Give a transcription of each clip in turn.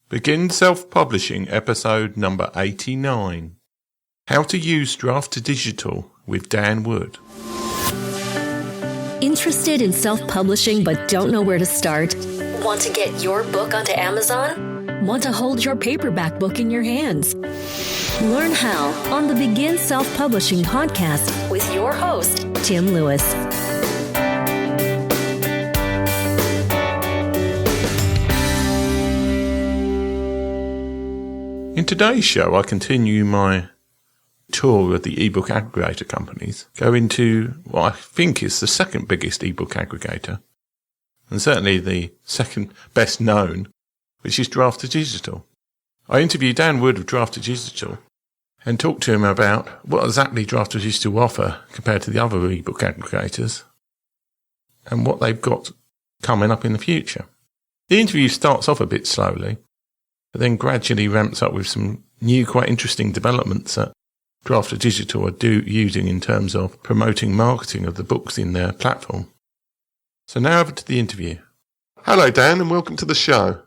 Begin Self-Publishing, episode number 89. How to use Draft2Digital with Dan Wood. Interested in self-publishing but don't know where to start? Want to get your book onto Amazon? Want to hold your paperback book in your hands? Learn how on the Begin Self-Publishing podcast with your host, Tim Lewis. In today's show, I continue my tour of the ebook aggregator companies, go into what I think is the second biggest ebook aggregator, and certainly the second best known, which is Draft2Digital. I interviewed Dan Wood of Draft2Digital and talked to him about what exactly Draft2Digital offer compared to the other ebook aggregators and what they've got coming up in the future. The interview starts off a bit slowly, but then gradually ramps up with some new, quite interesting developments that Draft2Digital are using in terms of promoting marketing of the books in their platform. So now over to the interview. Hello, Dan, and welcome to the show.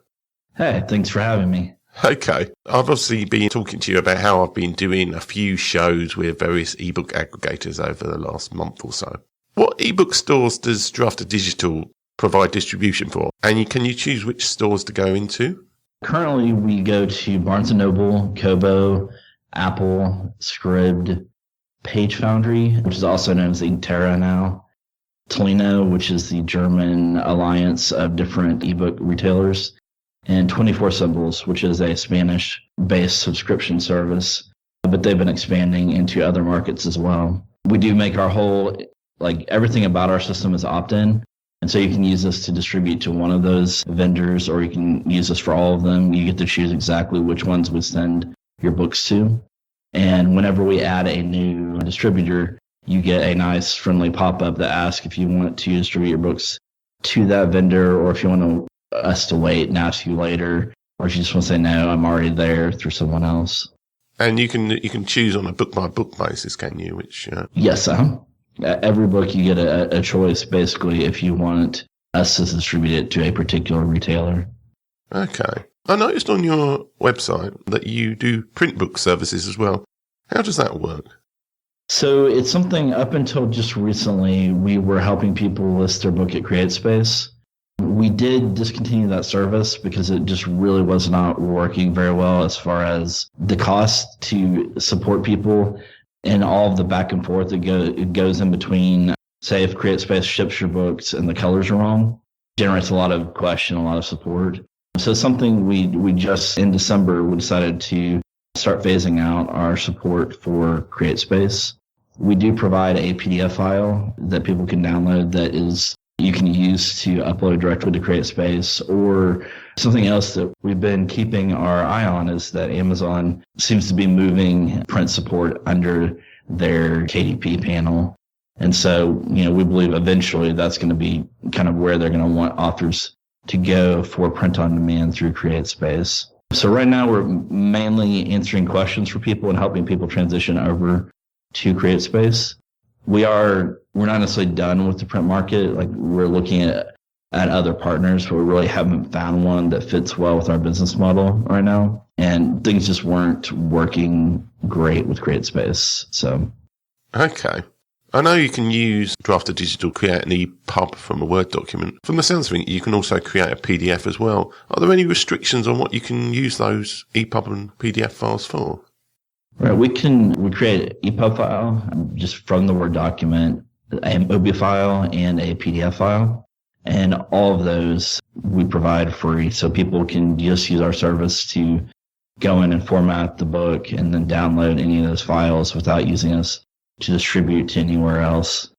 Hey, thanks for having me. Okay. I've obviously been talking to you about how I've been doing a few shows with various ebook aggregators over the last month or so. What ebook stores does Draft2Digital provide distribution for? And can you choose which stores to go into? Currently, we go to Barnes & Noble, Kobo, Apple, Scribd, Page Foundry, which is also known as Inkterra now, Tolino, which is the German alliance of different ebook retailers, and 24 Symbols, which is a Spanish-based subscription service, but they've been expanding into other markets as well. We do make our whole, everything about our system is opt-in. And so you can use this to distribute to one of those vendors, or you can use this for all of them. You get to choose exactly which ones we send your books to. And whenever we add a new distributor, you get a nice friendly pop-up that asks if you want to distribute your books to that vendor, or if you want us to wait and ask you later, or if you just want to say, no, I'm already there through someone else. And you can choose on a book-by-book basis, can you? Yes, every book you get a choice, basically, if you want us to distribute it to a particular retailer. Okay. I noticed on your website that you do print book services as well. How does that work? So it's something up until just recently, we were helping people list their book at CreateSpace. We did discontinue that service because it just really was not working very well as far as the cost to support people and all of the back and forth that goes in between. Say if CreateSpace ships your books and the colors are wrong, generates a lot of question, a lot of support. So something we just in December, we decided to start phasing out our support for CreateSpace. We do provide a PDF file that people can download that is you can use to upload directly to CreateSpace. Or something else that we've been keeping our eye on is that Amazon seems to be moving print support under their KDP panel. And so, we believe eventually that's going to be kind of where they're going to want authors to go for print on demand through CreateSpace. So right now we're mainly answering questions for people and helping people transition over to CreateSpace. We're not necessarily done with the print market. We're looking at other partners, but we really haven't found one that fits well with our business model right now. And things just weren't working great with CreateSpace. So, okay. I know you can use Draft2Digital, create an EPUB from a Word document. From the sounds of it, you can also create a PDF as well. Are there any restrictions on what you can use those EPUB and PDF files for? Right, we create an EPUB file just from the Word document, an OB file, and a PDF file. And all of those we provide free, so people can just use our service to go in and format the book and then download any of those files without using us to distribute to anywhere else.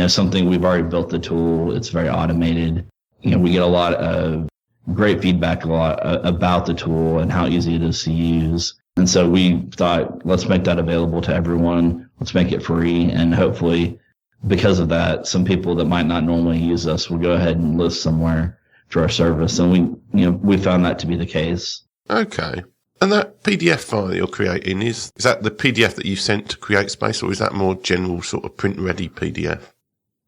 Something we've already built the tool. It's very automated. We get a lot of great feedback about the tool and how easy it is to use. And so we thought, let's make that available to everyone. Let's make it free. And hopefully, because of that, some people that might not normally use us will go ahead and list somewhere to our service. And we found that to be the case. Okay. And that PDF file that you're creating, is that the PDF that you sent to CreateSpace, or is that more general sort of print-ready PDF?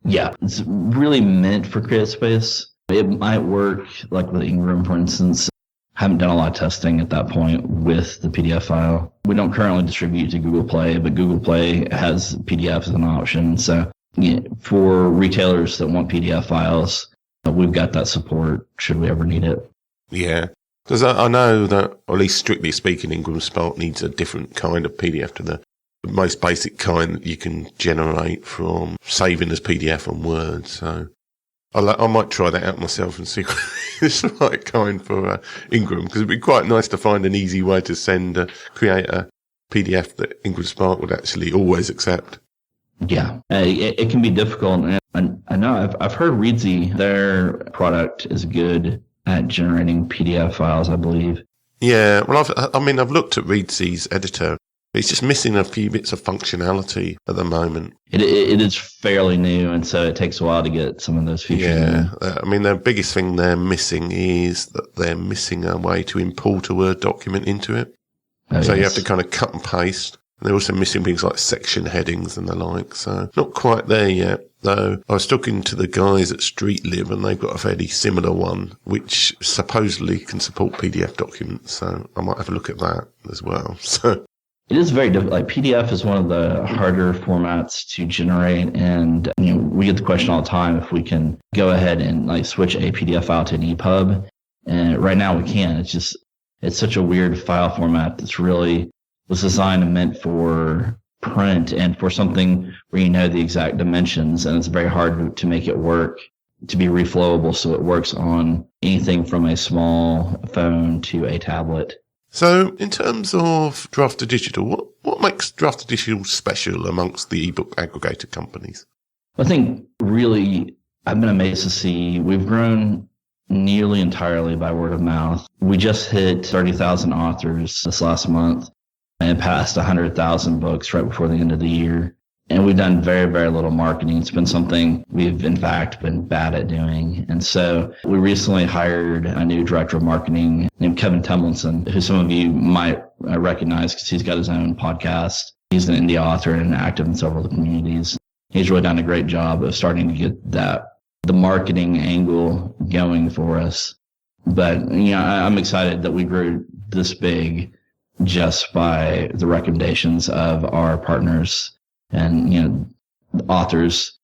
Yeah, it's really meant for CreateSpace. It might work like with Ingram, for instance. Haven't done a lot of testing at that point with the PDF file. We don't currently distribute to Google Play, but Google Play has PDF as an option. So for retailers that want PDF files, we've got that support should we ever need it. Yeah, because I know that, or at least strictly speaking, Ingram Spark needs a different kind of PDF to the most basic kind that you can generate from saving as PDF on Word. So I might try that out myself and see if it's the right kind for Ingram, because it'd be quite nice to find an easy way to create a PDF that Ingram Spark would actually always accept. Yeah, it can be difficult. And I know I've heard Readsy, their product is good at generating PDF files, I believe. Yeah, well, I've looked at Readsy's editor. It's just missing a few bits of functionality at the moment. It is fairly new, and so it takes a while to get some of those features. Yeah, the biggest thing they're missing is that they're missing a way to import a Word document into it. Oh, so yes. you have to kind of cut and paste. They're also missing things like section headings and the like. So not quite there yet, though. I was talking to the guys at StreetLib, and they've got a fairly similar one, which supposedly can support PDF documents. So I might have a look at that as well. So it is very difficult. Like PDF is one of the harder formats to generate, and we get the question all the time if we can go ahead and switch a PDF file to an EPUB. And right now we can. It's such a weird file format that's really was designed and meant for print and for something where you know the exact dimensions, and it's very hard to make it work to be reflowable so it works on anything from a small phone to a tablet. So in terms of Draft2Digital, what makes Draft2Digital special amongst the ebook aggregator companies? I think really I've been amazed to see we've grown nearly entirely by word of mouth. We just hit 30,000 authors this last month and passed 100,000 books right before the end of the year. And we've done very, very little marketing. It's been something we've, in fact, been bad at doing. And so we recently hired a new director of marketing named Kevin Temlinson, who some of you might recognize because he's got his own podcast. He's an indie author and active in several of the communities. He's really done a great job of starting to get the marketing angle going for us. But, I'm excited that we grew this big just by the recommendations of our partners and, authors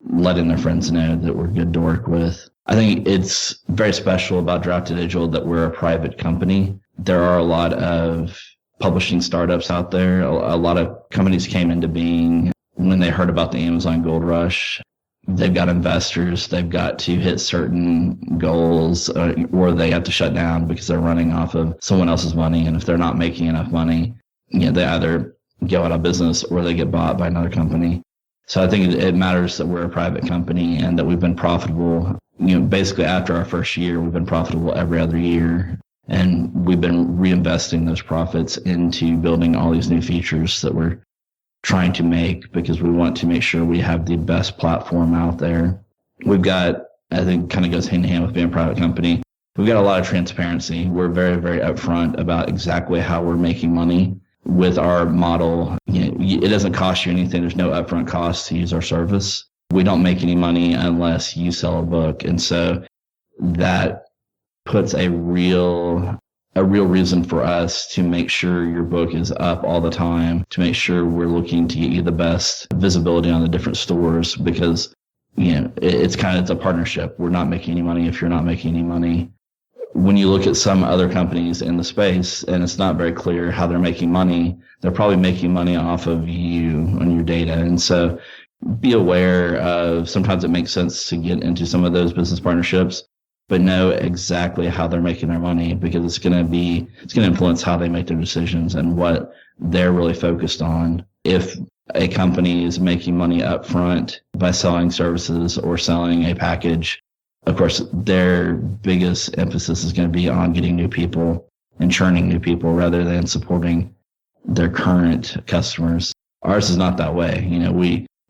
letting their friends know that we're good to work with. I think it's very special about Draft2Digital that we're a private company. There are a lot of publishing startups out there. A lot of companies came into being when they heard about the Amazon Gold Rush. They've got investors. They've got to hit certain goals or they have to shut down because they're running off of someone else's money. And if they're not making enough money, they either go out of business or they get bought by another company. So I think it matters that we're a private company and that we've been profitable. Basically after our first year, we've been profitable every other year. And we've been reinvesting those profits into building all these new features that we're trying to make because we want to make sure we have the best platform out there. We've got, I think kind of goes hand in hand with being a private company. We've got a lot of transparency. We're very, very upfront about exactly how we're making money with our model. It doesn't cost you anything. There's no upfront cost to use our service. We don't make any money unless you sell a book. And so that puts a real reason for us to make sure your book is up all the time, to make sure we're looking to get you the best visibility on the different stores because, it's a partnership. We're not making any money if you're not making any money. When you look at some other companies in the space and it's not very clear how they're making money, they're probably making money off of you and your data. And so be aware of sometimes it makes sense to get into some of those business partnerships, but know exactly how they're making their money because it's going to influence how they make their decisions and what they're really focused on. If a company is making money up front by selling services or selling a package, of course, their biggest emphasis is going to be on getting new people and churning new people rather than supporting their current customers. Ours is not that way.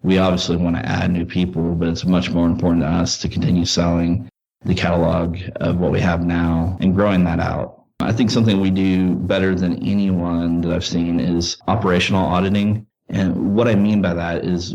We obviously want to add new people, but it's much more important to us to continue selling the catalog of what we have now and growing that out. I think something we do better than anyone that I've seen is operational auditing. And what I mean by that is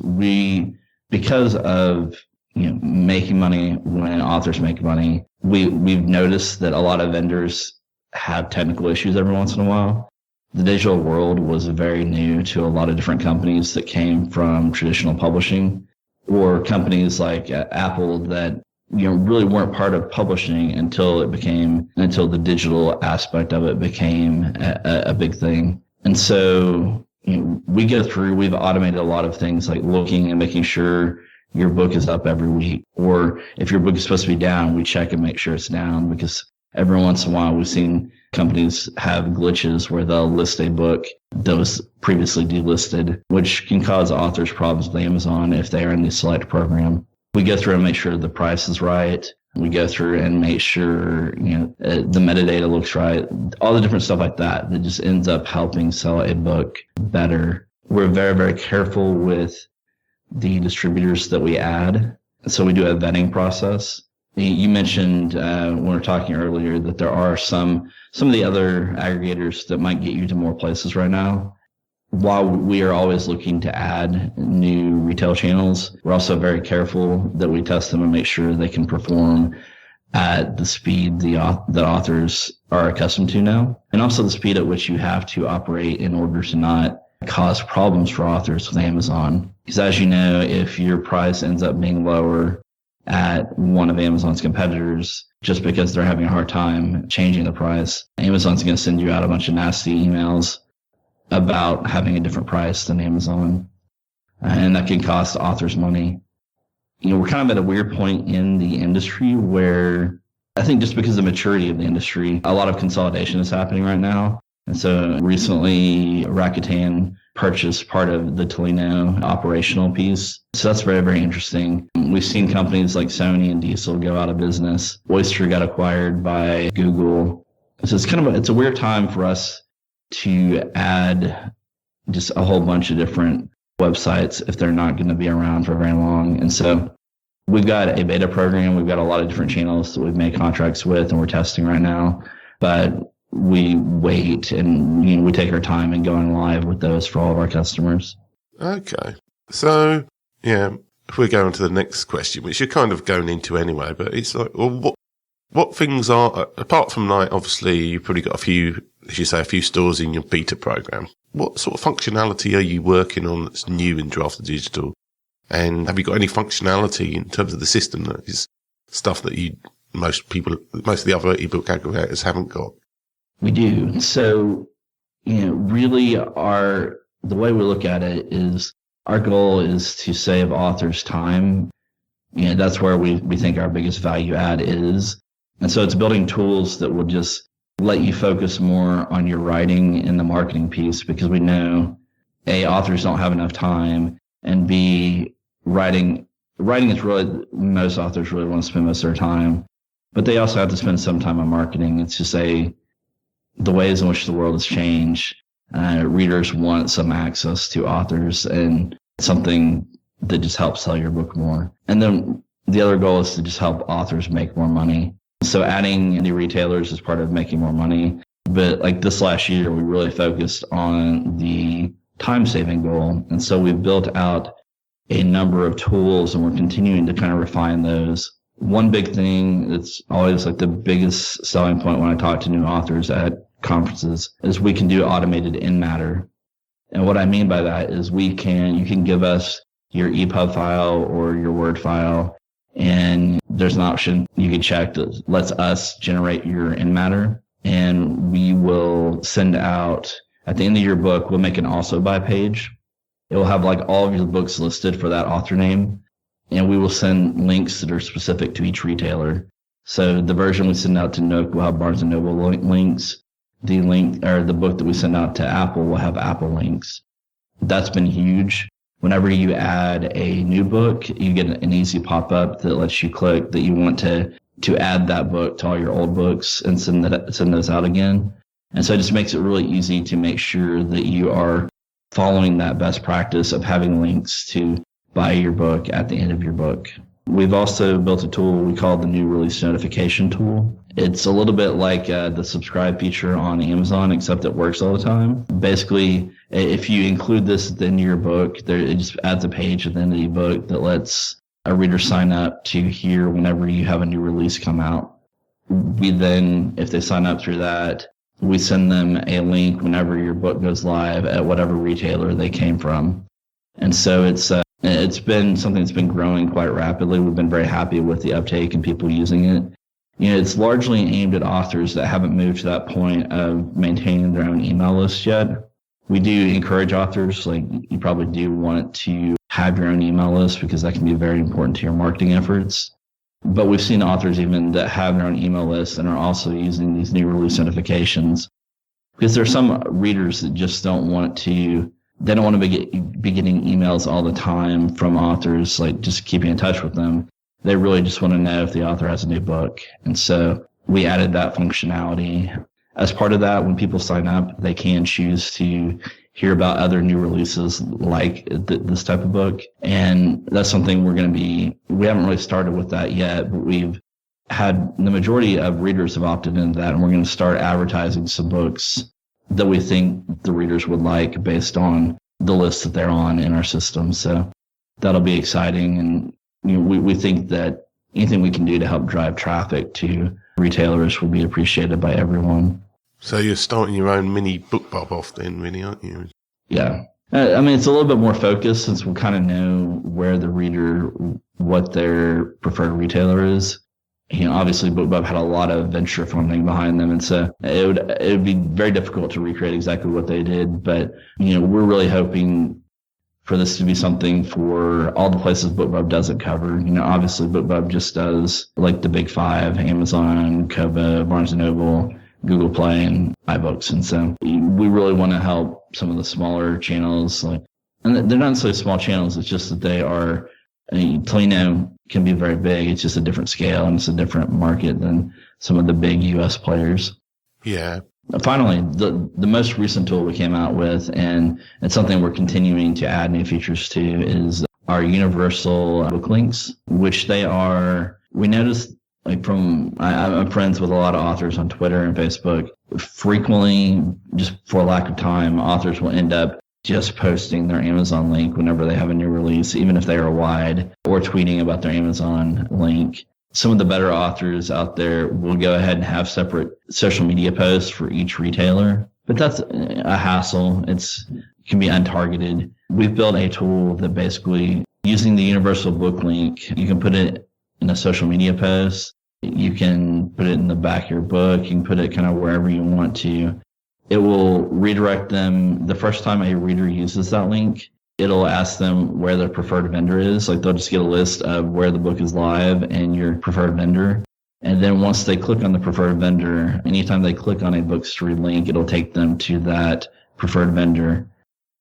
because of making money when authors make money, we've noticed that a lot of vendors have technical issues every once in a while. The digital world was very new to a lot of different companies that came from traditional publishing, or companies like Apple that really weren't part of publishing until the digital aspect of it became a big thing. And so we've automated a lot of things like looking and making sure your book is up every week. Or if your book is supposed to be down, we check and make sure it's down, because every once in a while we've seen companies have glitches where they'll list a book that was previously delisted, which can cause authors problems with Amazon if they are in the select program. We go through and make sure the price is right. We go through and make sure the metadata looks right. All the different stuff like that just ends up helping sell a book better. We're very, very careful with the distributors that we add. So we do a vetting process. You mentioned when we were talking earlier that there are some of the other aggregators that might get you to more places right now. While we are always looking to add new retail channels, we're also very careful that we test them and make sure they can perform at the speed that authors are accustomed to now, and also the speed at which you have to operate in order to not cause problems for authors with Amazon. Because as you know, if your price ends up being lower at one of Amazon's competitors, just because they're having a hard time changing the price, Amazon's going to send you out a bunch of nasty emails about having a different price than Amazon. And that can cost authors money. We're kind of at a weird point in the industry where I think just because of the maturity of the industry, a lot of consolidation is happening right now. And so recently Rakuten purchased part of the Tolino operational piece. So that's very, very interesting. We've seen companies like Sony and Diesel go out of business. Oyster got acquired by Google. So it's a weird time for us to add just a whole bunch of different websites if they're not going to be around for very long. And so we've got a beta program. We've got a lot of different channels that we've made contracts with and we're testing right now. But we wait and we take our time in going live with those for all of our customers. Okay. So, if we go on to the next question, which you're kind of going into anyway, but it's like, well, what things are, apart from like, obviously you've probably got a few stores in your beta program. What sort of functionality are you working on that's new in Draft2Digital? And have you got any functionality in terms of the system that is stuff that most of the other ebook aggregators haven't got? We do. So, really the way we look at it is our goal is to save authors time. That's where we think our biggest value add is. And so it's building tools that will just let you focus more on your writing and the marketing piece, because we know A, authors don't have enough time, and B, writing is really, most authors really want to spend most of their time, but they also have to spend some time on marketing. It's just the ways in which the world has changed. Readers want some access to authors and something that just helps sell your book more. And then the other goal is to just help authors make more money. So adding new retailers is part of making more money. But like this last year, we really focused on the time saving goal. And so we've built out a number of tools and we're continuing to kind of refine those. One big thing that's always like the biggest selling point when I talk to new authors at conferences is we can do automated in matter. And what I mean by that is you can give us your EPUB file or your Word file, and there's an option you can check that lets us generate your in matter, and we will send out at the end of your book, we'll make an also by page. It will have like all of your books listed for that author name, and we will send links that are specific to each retailer. So the version we send out to Nook will have Barnes & Noble links. The link or the book that we send out to Apple will have Apple links. That's been huge. Whenever you add a new book, you get an easy pop-up that lets you click that you want to add that book to all your old books and send those out again. And so it just makes it really easy to make sure that you are following that best practice of having links to buy your book at the end of your book. We've also built a tool we call the new release notification tool. It's a little bit like the subscribe feature on Amazon, except it works all the time. Basically, if you include this at the end of your book, it just adds a page at the end of the book that lets a reader sign up to hear whenever you have a new release come out. We then, if they sign up through that, we send them a link whenever your book goes live at whatever retailer they came from. And so it's been something that's been growing quite rapidly. We've been very happy with the uptake and people using it. It's largely aimed at authors that haven't moved to that point of maintaining their own email list yet. We do encourage authors, like you probably do want to have your own email list because that can be very important to your marketing efforts. But we've seen authors even that have their own email list and are also using these new release notifications, because there are some readers that just don't want to be getting emails all the time from authors, like just keeping in touch with them. They really just want to know if the author has a new book. And so we added that functionality. As part of that, when people sign up, they can choose to hear about other new releases like this type of book. And that's something we haven't really started with that yet, but we've had the majority of readers have opted into that. And we're going to start advertising some books that we think the readers would like based on the list that they're on in our system. So that'll be exciting. And we think that anything we can do to help drive traffic to retailers will be appreciated by everyone. So you're starting your own mini BookBub off then, really, aren't you? Yeah. It's a little bit more focused since we kind of know where the reader, what their preferred retailer is. Obviously BookBub had a lot of venture funding behind them. And so it would be very difficult to recreate exactly what they did. But, we're really hoping for this to be something for all the places BookBub doesn't cover. Obviously BookBub just does like the big five: Amazon, Kobo, Barnes & Noble, Google Play, and iBooks. And so we really want to help some of the smaller channels, and they're not necessarily small channels. It's just that they are, Tolino can be very big. It's just a different scale and it's a different market than some of the big US players. Yeah. Finally, the most recent tool we came out with, and it's something we're continuing to add new features to, is our universal book links, which we noticed, I'm friends with a lot of authors on Twitter and Facebook. Frequently, just for lack of time, authors will end up just posting their Amazon link whenever they have a new release, even if they are wide, or tweeting about their Amazon link. Some of the better authors out there will go ahead and have separate social media posts for each retailer, but that's a hassle. It can be untargeted. We've built a tool that basically, using the universal book link, you can put it in a social media post. You can put it in the back of your book. You can put it kind of wherever you want to. It will redirect them. The first time a reader uses that link, it'll ask them where their preferred vendor is. Like, they'll just get a list of where the book is live and your preferred vendor. And then once they click on the preferred vendor, anytime they click on a Books to Read link, it'll take them to that preferred vendor.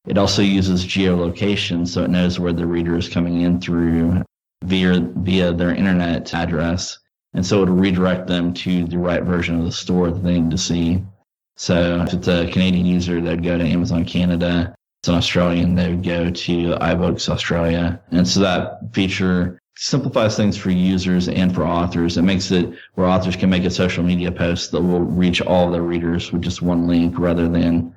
It also uses geolocation, so it knows where the reader is coming in through via their internet address. And so it'll redirect them to the right version of the store that they need to see. So if it's a Canadian user, they'd go to Amazon Canada. If it's an Australian, they would go to iBooks Australia. And so that feature simplifies things for users and for authors. It makes it where authors can make a social media post that will reach all of their readers with just one link, rather than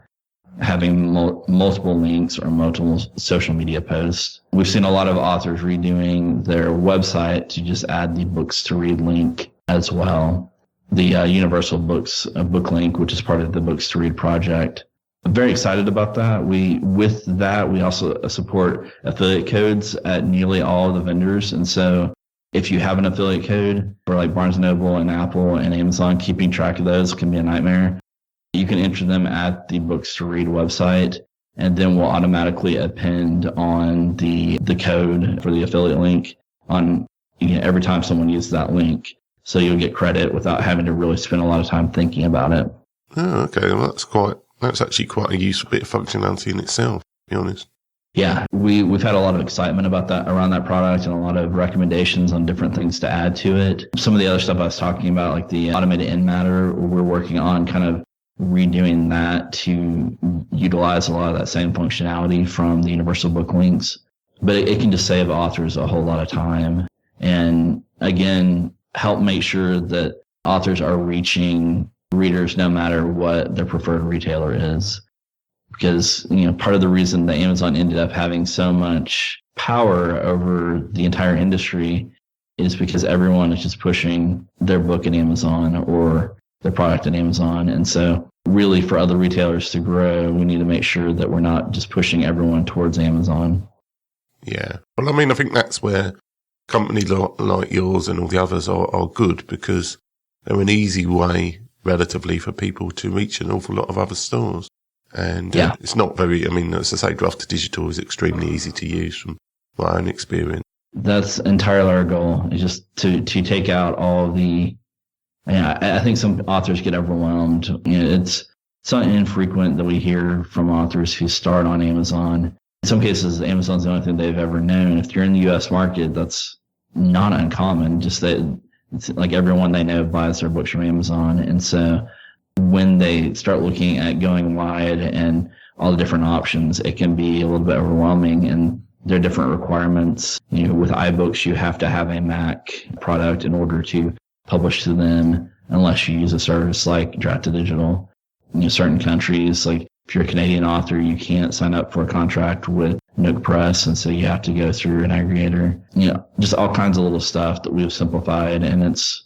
having multiple links or multiple social media posts. We've seen a lot of authors redoing their website to just add the Books to Read link as well. The universal book link, which is part of the Books to Read project. I'm very excited about that. We also support affiliate codes at nearly all of the vendors. And so if you have an affiliate code for like Barnes & Noble and Apple and Amazon, keeping track of those can be a nightmare. You can enter them at the Books to Read website, and then we'll automatically append on the code for the affiliate link on every time someone uses that link. So you'll get credit without having to really spend a lot of time thinking about it. Oh, okay. Well, that's actually quite a useful bit of functionality in itself, to be honest. Yeah, we've had a lot of excitement about that, around that product, and a lot of recommendations on different things to add to it. Some of the other stuff I was talking about, like the automated end matter, we're working on kind of redoing that to utilize a lot of that same functionality from the universal book links. But it can just save authors a whole lot of time. And again, help make sure that authors are reaching readers no matter what their preferred retailer is. Because, part of the reason that Amazon ended up having so much power over the entire industry is because everyone is just pushing their book at Amazon or their product at Amazon. And so really for other retailers to grow, we need to make sure that we're not just pushing everyone towards Amazon. Yeah. Well, I mean, I think that's where companies like yours and all the others are good, because they're an easy way relatively for people to reach an awful lot of other stores. And it's not very, I mean, as I say, Draft2Digital is extremely easy to use from my own experience. That's entirely our goal, is just to take out all the, I think some authors get overwhelmed. It's not infrequent that we hear from authors who start on Amazon. In some cases, Amazon's the only thing they've ever known. If you're in the U.S. market, that's not uncommon. Just that it's like everyone they know buys their books from Amazon. And so when they start looking at going wide and all the different options, it can be a little bit overwhelming. And there are different requirements. With iBooks, you have to have a Mac product in order to publish to them, unless you use a service like Draft2Digital. Certain countries, like if you're a Canadian author, you can't sign up for a contract with Nook Press, and so you have to go through an aggregator. Just all kinds of little stuff that we've simplified, and it's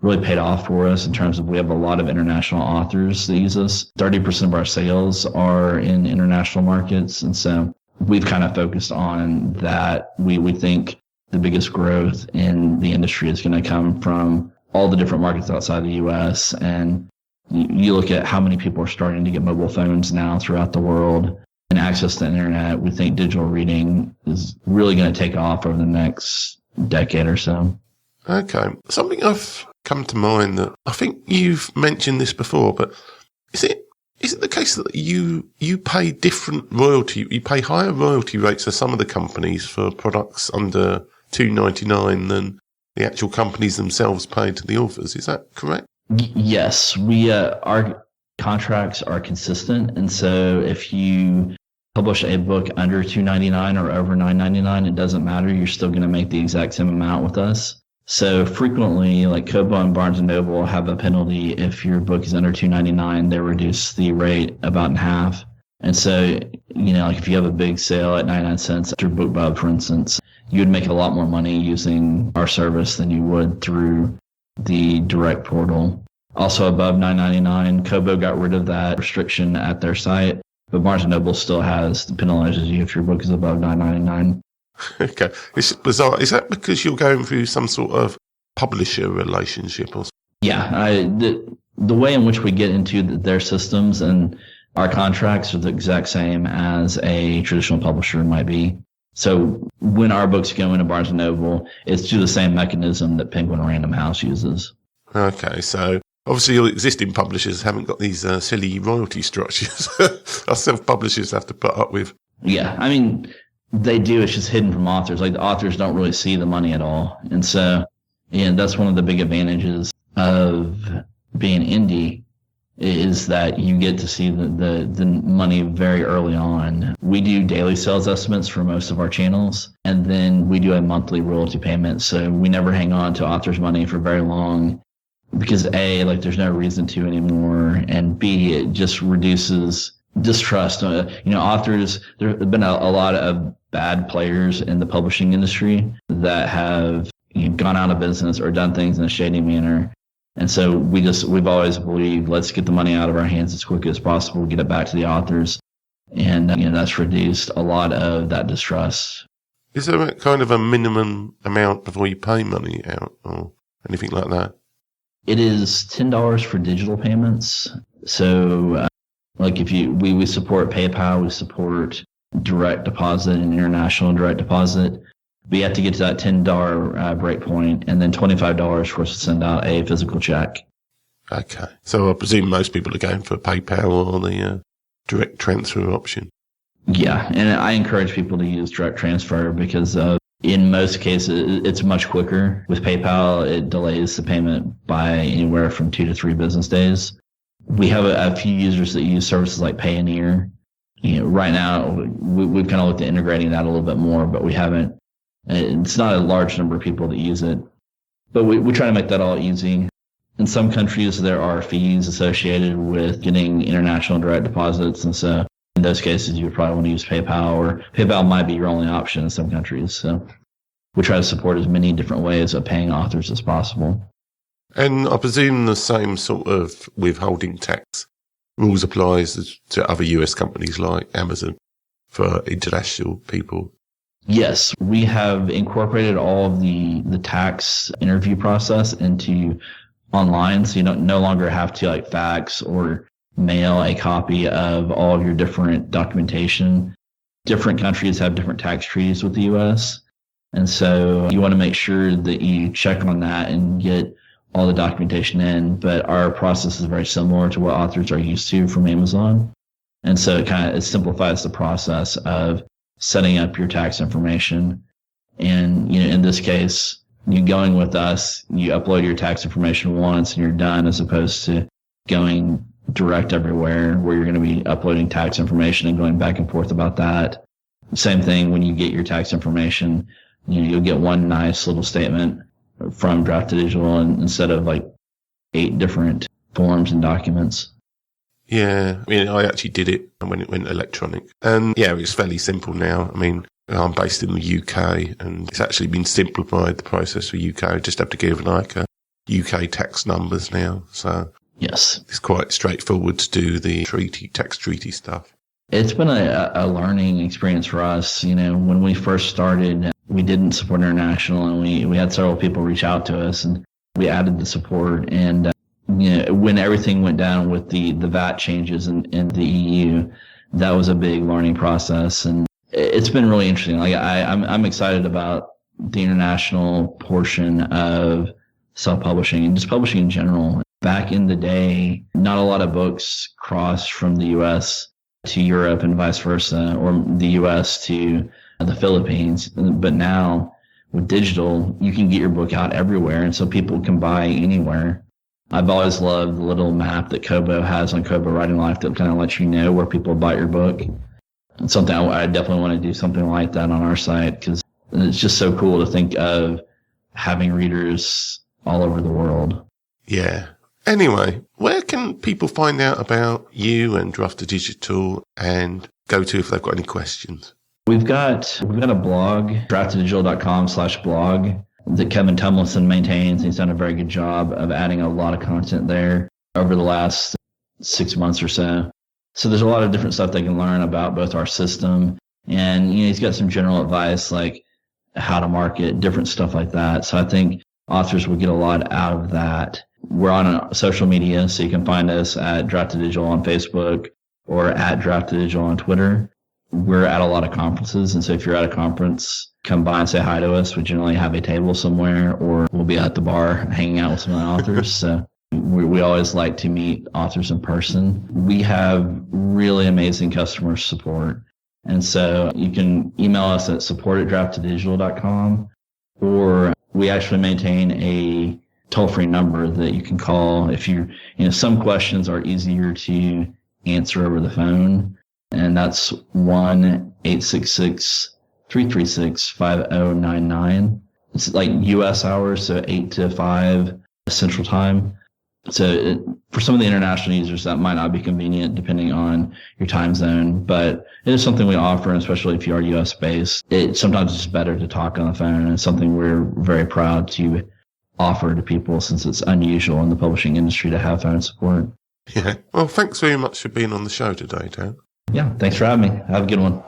really paid off for us in terms of we have a lot of international authors that use us. 30% of our sales are in international markets, and so we've kind of focused on that. We think the biggest growth in the industry is going to come from all the different markets outside the U.S. And you look at how many people are starting to get mobile phones now throughout the world and access to the internet. We think digital reading is really going to take off over the next decade or so. Okay. Something I've come to mind that I think you've mentioned this before, but is it the case that you pay different royalty? You pay higher royalty rates to some of the companies for products under $2.99 than the actual companies themselves pay to the authors. Is that correct? Yes, our contracts are consistent, and so if you publish a book under $2.99 or over $9.99, it doesn't matter. You're still going to make the exact same amount with us. So frequently, like Kobo and Barnes & Noble have a penalty if your book is under $2.99. They reduce the rate about in half. And so, like if you have a big sale at 99 cents through BookBub, for instance, you would make a lot more money using our service than you would through the direct portal. Also above $9.99, Kobo got rid of that restriction at their site, but Barnes & Noble still penalizes you if your book is above $9.99. Okay. It's bizarre. Is that because you're going through some sort of publisher relationship or something? Yeah. The way in which we get into their systems and our contracts are the exact same as a traditional publisher might be. So when our books go into Barnes & Noble, it's through the same mechanism that Penguin Random House uses. Okay, so obviously your existing publishers haven't got these silly royalty structures our self-publishers have to put up with. Yeah, I mean, they do. It's just hidden from authors. Like the authors don't really see the money at all. And so, that's one of the big advantages of being indie, is that you get to see the money very early on. We do daily sales estimates for most of our channels, and then we do a monthly royalty payment. So we never hang on to authors' money for very long because A, there's no reason to anymore, and B, it just reduces distrust. Authors, there have been a lot of bad players in the publishing industry that have gone out of business or done things in a shady manner. And so we've always believed, let's get the money out of our hands as quickly as possible, get it back to the authors. And, that's reduced a lot of that distrust. Is there a kind of a minimum amount before you pay money out or anything like that? It is $10 for digital payments. So, if we support PayPal, we support direct deposit and international direct deposit. But you have to get to that $10 break point, and then $25 for us to send out a physical check. Okay. So I presume most people are going for PayPal or the direct transfer option. Yeah, and I encourage people to use direct transfer because in most cases it's much quicker. With PayPal, it delays the payment by anywhere from 2 to 3 business days. We have a few users that use services like Payoneer. Right now we've kind of looked at integrating that a little bit more, but we haven't. It's not a large number of people that use it, but we try to make that all easy. In some countries, there are fees associated with getting international direct deposits, and so in those cases, you would probably want to use PayPal, or PayPal might be your only option in some countries. So, we try to support as many different ways of paying authors as possible. And I presume the same sort of withholding tax rules applies to other US companies like Amazon for international people. Yes, we have incorporated all of the tax interview process into online, so you no longer have to like fax or mail a copy of all of your different documentation. Different countries have different tax treaties with the U.S., and so you want to make sure that you check on that and get all the documentation in. But our process is very similar to what authors are used to from Amazon, and so it simplifies the process of setting up your tax information. And in this case, you going with us, you upload your tax information once and you're done, as opposed to going direct everywhere where you're going to be uploading tax information and going back and forth about that. Same thing when you get your tax information, you'll get one nice little statement from Draft2Digital instead of like 8 different forms and documents. Yeah, I mean, I actually did it when it went electronic. And yeah, it's fairly simple now. I mean, I'm based in the UK and it's actually been simplified, the process for UK. I just have to give like a UK tax numbers now. So yes, it's quite straightforward to do the tax treaty stuff. It's been a learning experience for us. When we first started, we didn't support international, and we had several people reach out to us, and we added the support. And when everything went down with the VAT changes in the EU, that was a big learning process, and it's been really interesting. Like I'm excited about the international portion of self-publishing and just publishing in general. Back in the day, not a lot of books crossed from the U.S. to Europe and vice versa, or the U.S. to the Philippines. But now with digital, you can get your book out everywhere, and so people can buy anywhere. I've always loved the little map that Kobo has on Kobo Writing Life that kind of lets you know where people buy your book. It's something I definitely want to do something like that on our site, because it's just so cool to think of having readers all over the world. Yeah. Anyway, where can people find out about you and Draft2Digital and go to if they've got any questions? We've got a blog, draft2digital.com/blog, that Kevin Tumlinson maintains. He's done a very good job of adding a lot of content there over the last 6 months or so. So there's a lot of different stuff they can learn about both our system, and he's got some general advice like how to market, different stuff like that. So I think authors will get a lot out of that. We're on social media, so you can find us at Draft2Digital on Facebook or at Draft2Digital on Twitter. We're at a lot of conferences, and so if you're at a conference, come by and say hi to us. We generally have a table somewhere, or we'll be at the bar hanging out with some of the authors. So we always like to meet authors in person. We have really amazing customer support, and so you can email us at support@draft2digital.com, or we actually maintain a toll-free number that you can call if some questions are easier to answer over the phone, and that's 1-866-336-5099. It's like U.S. hours, so 8 to 5 Central Time. So for some of the international users, that might not be convenient depending on your time zone, but it is something we offer, and especially if you are U.S. based. Sometimes it's better to talk on the phone, and it's something we're very proud to offer to people, since it's unusual in the publishing industry to have phone support. Yeah. Well, thanks very much for being on the show today, Dan. Yeah, thanks for having me. Have a good one.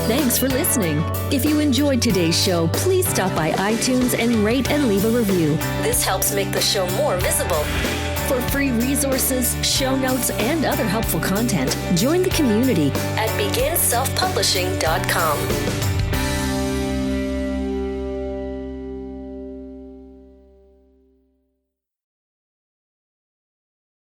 Thanks for listening. If you enjoyed today's show, please stop by iTunes and rate and leave a review. This helps make the show more visible. For free resources, show notes, and other helpful content, join the community at beginselfpublishing.com.